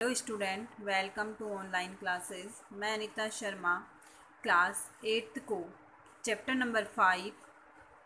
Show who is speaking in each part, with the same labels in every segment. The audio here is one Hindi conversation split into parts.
Speaker 1: Hello student, welcome to online classes. मैं अनीता शर्मा क्लास 8th को चैप्टर नंबर 5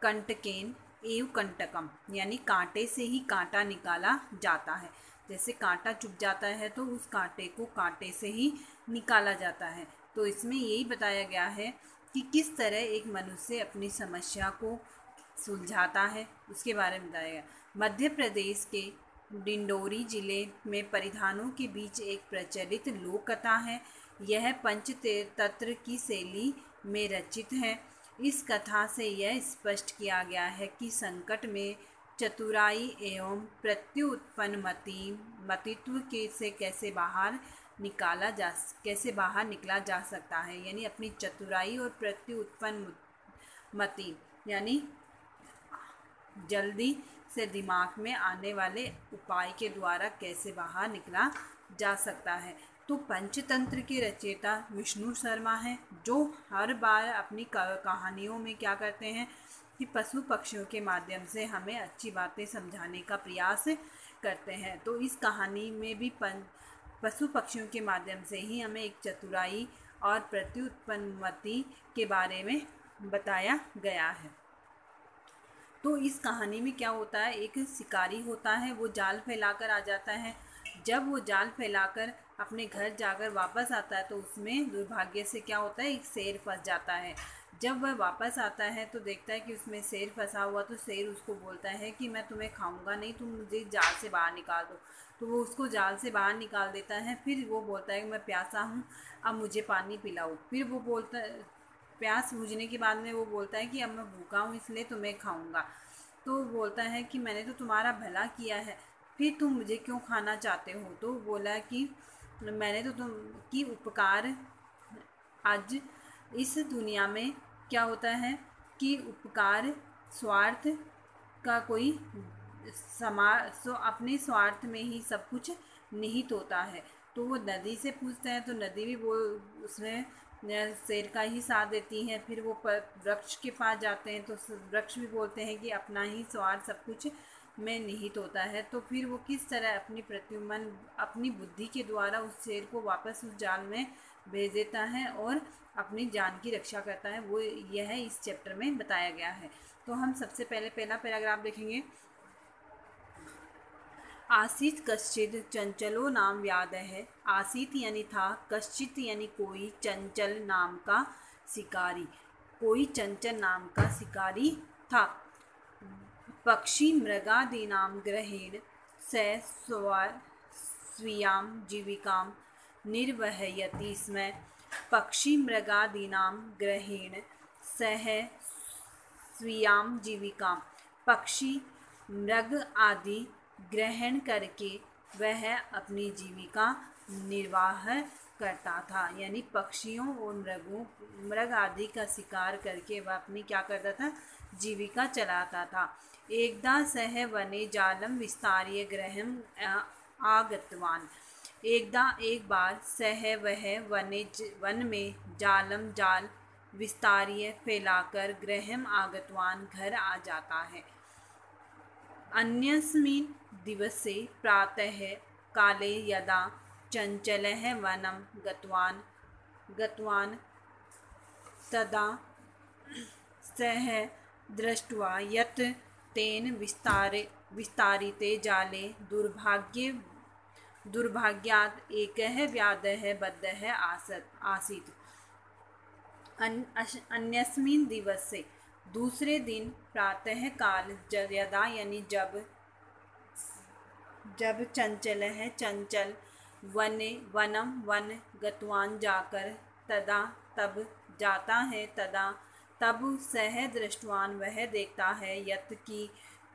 Speaker 1: कंटकेन एव कंटकम यानी कांटे से ही कांटा निकाला जाता है। जैसे कांटा चुभ जाता है तो उस कांटे को कांटे से ही निकाला जाता है। तो इसमें यही बताया गया है कि किस तरह एक मनुष्य अपनी समस्या को सुलझाता है, उसके बारे में बताया गया। मध्य प्रदेश के डिंडोरी जिले में परिधानों के बीच एक प्रचलित लोक कथा है। यह पंचतंत्र की शैली में रचित है। इस कथा से यह स्पष्ट किया गया है कि संकट में चतुराई एवं मतित्व के से कैसे बाहर निकला जा सकता है। यानी अपनी चतुराई और प्रत्युत्पन्न मति यानी जल्दी से दिमाग में आने वाले उपाय के द्वारा कैसे बाहर निकला जा सकता है। तो पंचतंत्र के रचयिता विष्णु शर्मा हैं, जो हर बार अपनी कहानियों में क्या करते हैं कि पशु पक्षियों के माध्यम से हमें अच्छी बातें समझाने का प्रयास करते हैं। तो इस कहानी में भी पशु पक्षियों के माध्यम से ही हमें एक चतुराई और प्रत्युत्पन्नमति के बारे में बताया गया है। तो इस कहानी में क्या होता है, एक शिकारी होता है, वो जाल फैलाकर आ जाता है। जब वो जाल फैलाकर अपने घर जाकर वापस आता है तो उसमें दुर्भाग्य से क्या होता है, एक शेर फंस जाता है। जब वह वापस आता है तो देखता है कि उसमें शेर फंसा हुआ, तो शेर उसको बोलता है कि मैं तुम्हें खाऊंगा नहीं, तुम मुझे जाल से बाहर निकाल दो। तो वो उसको जाल से बाहर निकाल देता है। फिर वो बोलता है कि मैं प्यासा हूँ, अब मुझे पानी पिलाओ। फिर वो बोलता है, प्यास बुझने के बाद में वो बोलता है कि अब मैं भूखा हूँ इसलिए तुम्हें खाऊंगा। तो वो बोलता है कि मैंने तो तुम्हारा भला किया है, फिर तुम मुझे क्यों खाना चाहते हो। तो बोला कि मैंने तो तुम की उपकार, आज इस दुनिया में क्या होता है कि उपकार स्वार्थ का कोई अपने स्वार्थ में ही सब कुछ निहित होता है। तो वो नदी से पूछते हैं तो नदी भी वो उसमें शेर का ही साथ देती हैं। फिर वो वृक्ष के पास जाते हैं तो वृक्ष भी बोलते हैं कि अपना ही स्वार्थ सब कुछ में निहित होता है। तो फिर वो किस तरह अपनी बुद्धि के द्वारा उस शेर को वापस उस जाल में भेज देता है और अपनी जान की रक्षा करता है, वो यह इस चैप्टर में बताया गया है। तो हम सबसे पहले पहला पैराग्राफ देखेंगे। आसीत कश्चित चंचलो नाम व्याध है। आसीत यानी था, कश्चित यानी कोई, चंचल नाम का शिकारी, कोई चंचल नाम का शिकारी था। पक्षी मृगादीनां ग्रहेण स स्वीयां जीविकां निर्वहयति स्म। पक्षी मृगादीनां ग्रहेण सह स्वीयां जीविकां, पक्षी मृग आदि ग्रहण करके वह अपनी जीविका निर्वाह करता था। यानी पक्षियों और मृग आदि का शिकार करके वह अपनी क्या करता था, जीविका चलाता था। एकदा सह वने जालम विस्तार्य गृहम आगतवान। एक बार सह वह वन में जाल विस्तार्य फैलाकर गृहम आगतवान घर आ जाता है। अन्यस्मिन् दिवसे प्रातः काले यदा चंचलः वनं गतवान् तदा सः दृष्ट्वा यत् तेन विस्तारिते जाले दुर्भाग्यात् एकः व्याधः बद्धः आसीत्। अन्यस्मिन् दिवसे दूसरे दिन प्रातः काल यदा यानी जब चंचल है चंचल वन गतवान जाकर तब जाता है तब सह दृष्टवान वह देखता है यत की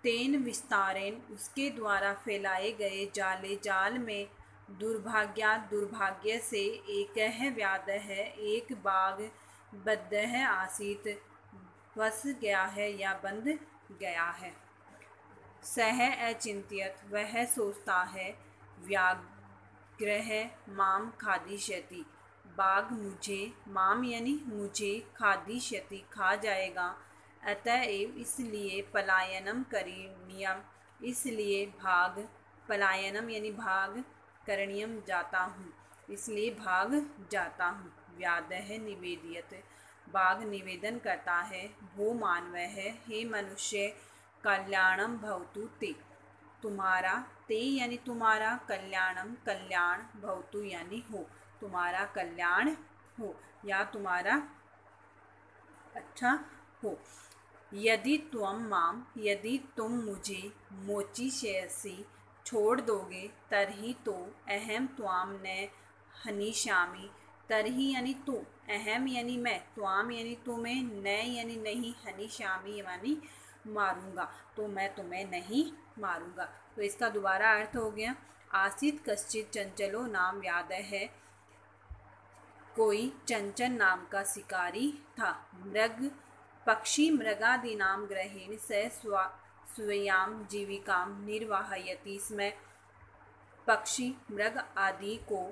Speaker 1: तेन विस्तारेन उसके द्वारा फैलाए गए जाल में दुर्भाग्य से एक व्याध है, एक बाघ बद्ध है आसीत फंस गया है या बंध गया है। सह अचिंत्यत वह सोचता है, व्याघ्रः माम खादिष्यति बाघ मुझे, माम यानी मुझे, खादिष्यति खा जाएगा, अतएव इसलिए पलायनम करणीयम इसलिए पलायनम यानी भाग करणीयम जाता हूँ, इसलिए भाग जाता हूँ। व्यादः निवेदयत्, बाघ निवेदन करता है। भो मानवः, हे मनुष्य, कल्याणम भवतु ते, तुम्हारा, ते यानी तुम्हारा, कल्याणम कल्याण, भवतु यानी हो, तुम्हारा कल्याण हो या तुम्हारा अच्छा हो। यदि त्वं माम, यदि तुम मुझे, मोचिष्यसि, छोड़ दोगे, तर्हि तो अहम त्वाम न हनिष्यामि, तर्हि यानी तो, अहम यानी मैं, त्वाम यानी तुम्हें, न यानी नहीं, हनिष्यामि यानी मारूंगा, तो मैं तुम्हें नहीं मारूंगा। तो इसका दोबारा अर्थ हो गया। आसीत कश्चित चंचलो नाम व्यादः है, कोई चंचल नाम का शिकारी था। मृग पक्षी मृगादीनां ग्रहेण स स्वीयां जीविकां निर्वाहयति स्म, पक्षी मृग आदि को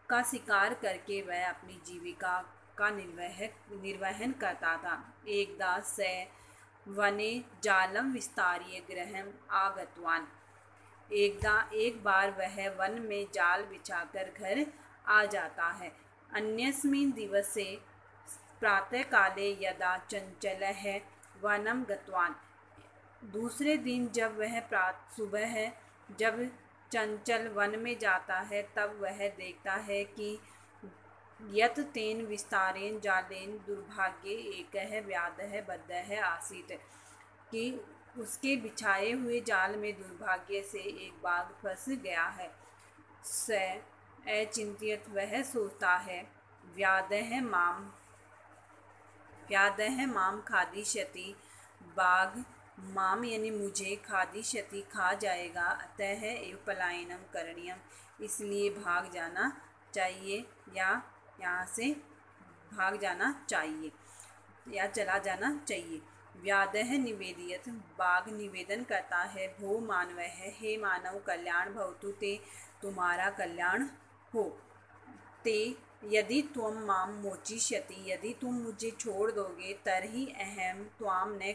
Speaker 1: का शिकार करके वह अपनी जीविका का निर्वहन करता था। एकदा स वने जालम विस्तार्य गृहम् आगतवान्, एक बार वह वन में जाल बिछाकर घर आ जाता है। अन्यस्मिन् दिवसे प्रातःकाले यदा चंचलः वनं गतवान्, दूसरे दिन जब वह सुबह जब चंचल वन में जाता है, तब वह देखता है कि यत तेन विस्तारेण जालेन दुर्भाग्ये एकः व्याधः बद्धः आसीत्, कि उसके बिछाए हुए जाल में दुर्भाग्य से एक बाघ फंस गया है। स अचिंत्यत, वह सोचता है, व्याधः माम खादिष्यति, बाघ माम यानी मुझे, खादिष्यति खा जाएगा, अतः एव पलायनम करणीयम, इसलिए भाग जाना चाहिए या यहाँ से भाग जाना चाहिए या चला जाना चाहिए। व्याधः निवेदयत्, बाघ निवेदन करता है। भो मानवः, हे मानव, कल्याण भवतु ते, तुम्हारा कल्याण हो। ते यदि त्वं मां मोचिष्यति, यदि तुम मुझे छोड़ दोगे, तर्हि अहम त्वां न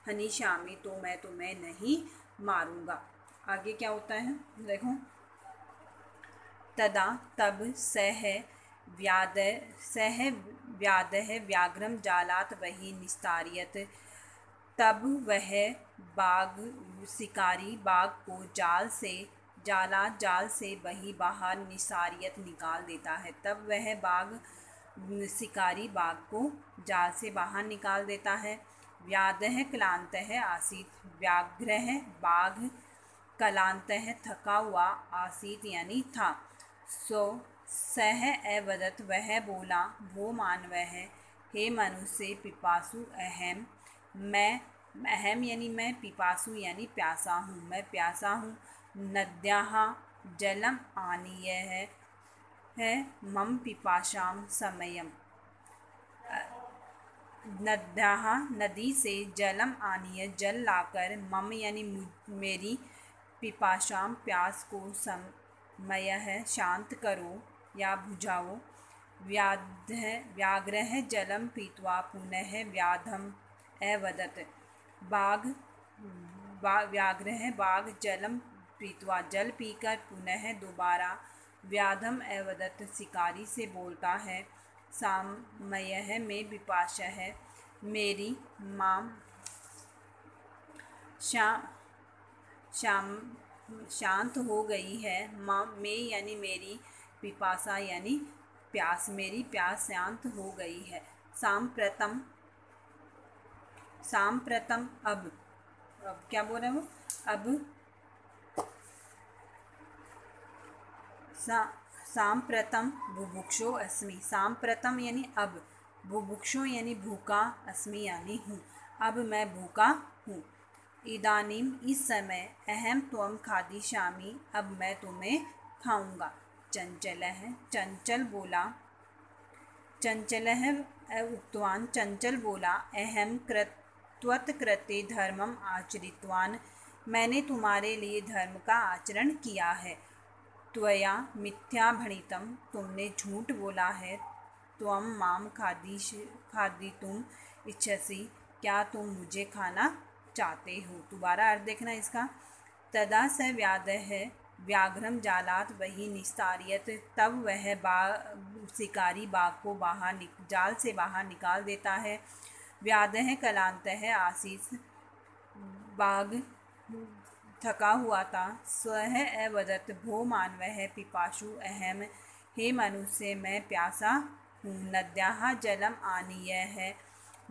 Speaker 1: हनिष्यामि, तो मैं तुम्हें नहीं मारूंगा। आगे क्या होता है देखो। तदा तब सह व्याधः व्याघ्रम जालात बहि निस्तारयत्, तब वह बाघ शिकारी बाघ को जाल से बही बाहर निसारियत निकाल देता है। तब वह बाघ शिकारी बाघ को जाल से बाहर निकाल देता है। व्याधः क्लान्तः आसीत्, व्याघ्रः बाघ क्लान्तः थका हुआ, आसीत् यानी था। सो सह अवदत्, वह बोला, भो मानवः, हे मनुष्य, पिपासु अहम, मैं, अहम यानी मैं, पिपासु यानी प्यासा हूँ, मैं प्यासा हूँ। नद्याः जलम आनीय है मम पिपाशाम समयम, नद्याः नदी से जलम आनीय जल लाकर, मम यानी मेरी, पिपाशाम प्यास को, समय है शांत करो या बुझाओ। व्याघ्रः जलम पीत्वा पुनः व्याधम अवदत्, व्याघ्रः बाघ जलम पीत्वा जल पीकर पुनः दोबारा व्याधम अवदत् शिकारी से बोलता है, सामयः में पिपाशा है, मेरी माम शांत हो गई है। माँ में यानी मेरी, पिपासा यानी प्यास, मेरी प्यास शांत हो गई है। सांप्रतम अब क्या बोल रहे हैं वो, अब सांप्रतम बुभुक्षो अस्मि, सांप्रतम यानी अब, बुभुक्षो यानी भूखा, अस्मि यानी हूँ, अब मैं भूखा हूँ। इदानीम इस समय, अहम त्वं खादिष्यामि, अब मैं तुम्हें खाऊंगा। चंचलः चंचल बोला, चंचलः उक्तवान् चंचल बोला, अहम त्वत्कृते धर्मम आचरितवान्, मैंने तुम्हारे लिए धर्म का आचरण किया है। त्वया मिथ्या भणितम, तुमने झूठ बोला है। त्वं माम खादितुम इच्छसि, क्या तुम मुझे खाना चाहते हो। दोबारा अर्थ देखना इसका। तदा स व्याधः व्याघ्रम जालात वही निस्तारियत, तब वह शिकारी बाघ को जाल से बाहर निकाल देता है। व्याधः कलान्तः आसीत्, बाघ थका हुआ था। स्वः अवदत्, भो मानवः पिपासु अहम्, हे मनुष्य मैं प्यासा हूँ, नद्याः जलम आनीय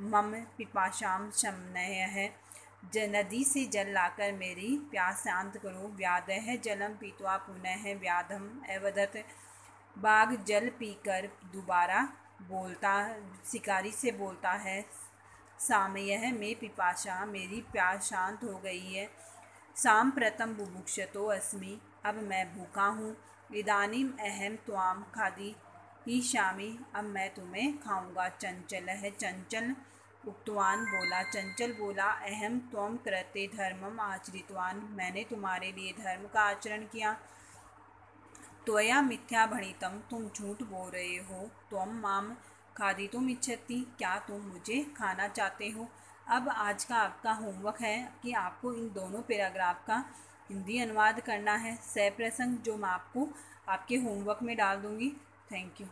Speaker 1: मम पिपासां शमनयः, नदी से जल लाकर मेरी प्यास शांत करो। व्याधः जलम पीत्वा पुनः व्याधम अवदत्, बाघ जल पीकर दोबारा शिकारी से बोलता है, सामयः मे पिपासा, मेरी प्यास शांत हो गई है। साम्प्रतं बुभुक्षतो अस्मि, अब मैं भूखा हूँ। इदानीम अहम त्वाम खादिष्यामि, अब मैं तुम्हें खाऊंगा। चंचलः, चंचल उक्तवान बोला, चंचल बोला, अहम त्वं कृते धर्मम आचरितवान, मैंने तुम्हारे लिए धर्म का आचरण किया। त्वया मिथ्या भणितम, तुम झूठ बोल रहे हो। त्वं माम खादितुम इच्छति, क्या तुम मुझे खाना चाहते हो। अब आज का आपका होमवर्क है कि आपको इन दोनों पैराग्राफ का हिंदी अनुवाद करना है, सह प्रसंग, जो मैं आपको आपके होमवर्क में डाल दूँगी। Thank you.